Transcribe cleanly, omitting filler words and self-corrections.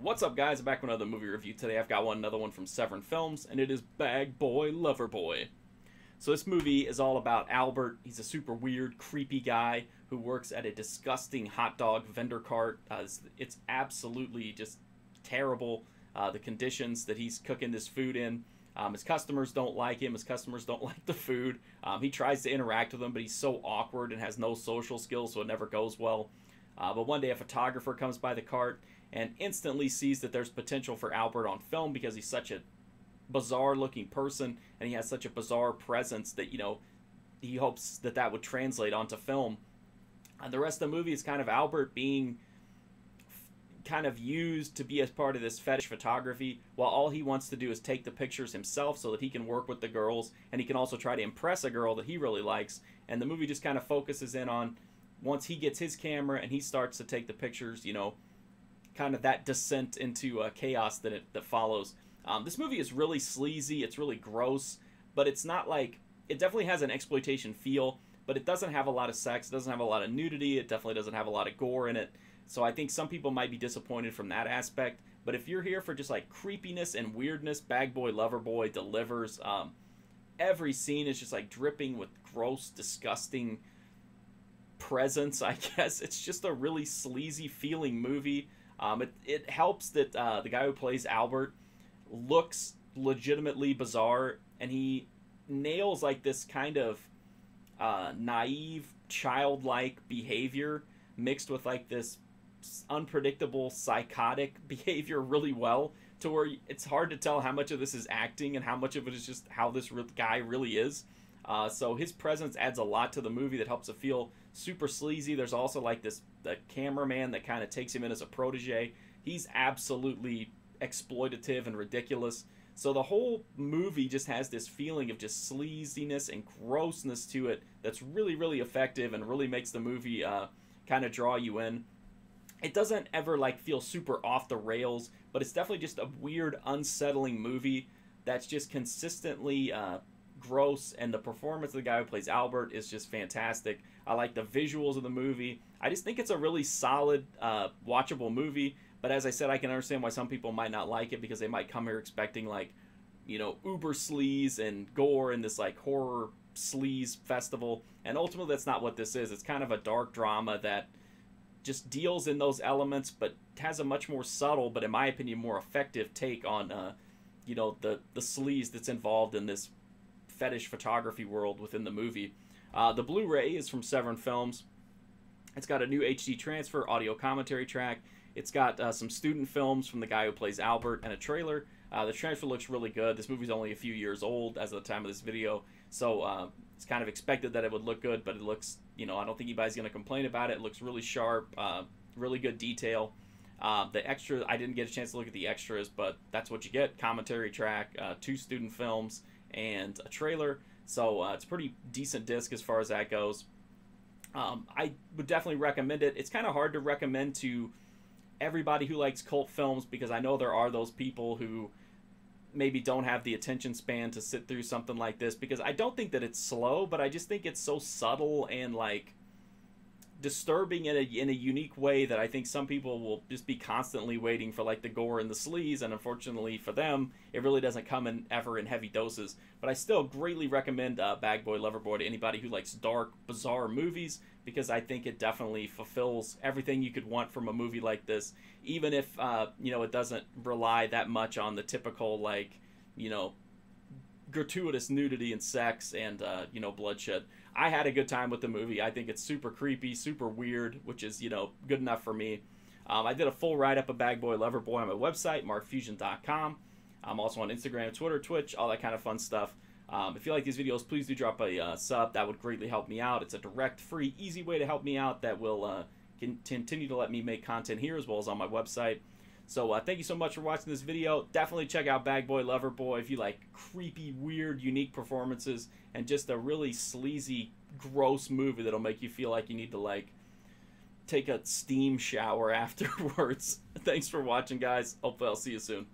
What's up, guys? I'm back with another movie review. Today I've got another one from Severin Films, and it is Bag Boy Lover Boy. So this movie is all about Albert. He's a super weird, creepy guy who works at a disgusting hot dog vendor cart. It's absolutely just terrible, the conditions that he's cooking this food in. His customers don't like him. His customers don't like the food. He tries to interact with them, but he's so awkward and has no social skills, so it never goes well. But one day a photographer comes by the cart and instantly sees that there's potential for Albert on film because he's such a bizarre looking person and he has such a bizarre presence that, he hopes that that would translate onto film. And the rest of the movie is kind of Albert being kind of used to be as part of this fetish photography, while all he wants to do is take the pictures himself so that he can work with the girls, and he can also try to impress a girl that he really likes. And the movie just kind of focuses in on, once he gets his camera and he starts to take the pictures, kind of that descent into chaos that follows. This movie is really sleazy. It's really gross, but it's not like, it definitely has an exploitation feel, but it doesn't have a lot of sex. It doesn't have a lot of nudity. It definitely doesn't have a lot of gore in it. So I think some people might be disappointed from that aspect. But if you're here for just like creepiness and weirdness, Bag Boy Lover Boy delivers. Every scene is just like dripping with gross, disgusting presence, I guess. It's just a really sleazy feeling movie. It helps that the guy who plays Albert looks legitimately bizarre, and he nails like this kind of naive, childlike behavior mixed with like this unpredictable, psychotic behavior really well, to where it's hard to tell how much of this is acting and how much of it is just how this guy really is. So his presence adds a lot to the movie that helps it feel super sleazy. There's also like the cameraman that kind of takes him in as a protege. He's absolutely exploitative and ridiculous. So the whole movie just has this feeling of just sleaziness and grossness to it that's really, really effective and really makes the movie kind of draw you in. It doesn't ever like feel super off the rails, but it's definitely just a weird, unsettling movie that's just consistently gross, and the performance of the guy who plays Albert is just fantastic. I like the visuals of the movie. I just think it's a really solid, watchable movie. But as I said, I can understand why some people might not like it, because they might come here expecting like, uber sleaze and gore and this like horror sleaze festival. And ultimately, that's not what this is. It's kind of a dark drama that just deals in those elements, but has a much more subtle, but in my opinion, more effective take on, the sleaze that's involved in this fetish photography world within the movie. The Blu-ray is from Severin Films. It's got a new HD transfer, audio commentary track. It's got some student films from the guy who plays Albert and a trailer. The transfer looks really good. This movie's only a few years old as of the time of this video, so it's kind of expected that it would look good, but it looks, I don't think anybody's going to complain about it. It looks really sharp, really good detail. The extra, I didn't get a chance to look at the extras, but that's what you get. Commentary track, 2 student films, and a trailer. So it's a pretty decent disc as far as that goes. I would definitely recommend it. It's kind of hard to recommend to everybody who likes cult films, because I know there are those people who maybe don't have the attention span to sit through something like this, because I don't think that it's slow, but I just think it's so subtle and like disturbing in a unique way that I think some people will just be constantly waiting for like the gore and the sleaze, and unfortunately for them, it really doesn't come ever in heavy doses. But I still greatly recommend Bag Boy Lover Boy to anybody who likes dark, bizarre movies, because I think it definitely fulfills everything you could want from a movie like this, even if it doesn't rely that much on the typical like gratuitous nudity and sex and bloodshed. I had a good time with the movie. I think it's super creepy, super weird, which is good enough for me. I did a full write-up of Bag Boy Lover Boy on my website, markfusion.com. I'm also on Instagram, Twitter, Twitch, all that kind of fun stuff. If you like these videos, please do drop a sub. That would greatly help me out. It's a direct, free, easy way to help me out that will continue to let me make content here as well as on my website. So thank you so much for watching this video. Definitely check out Bag Boy Lover Boy if you like creepy, weird, unique performances and just a really sleazy, gross movie that'll make you feel like you need to like take a steam shower afterwards. Thanks for watching, guys. Hopefully I'll see you soon.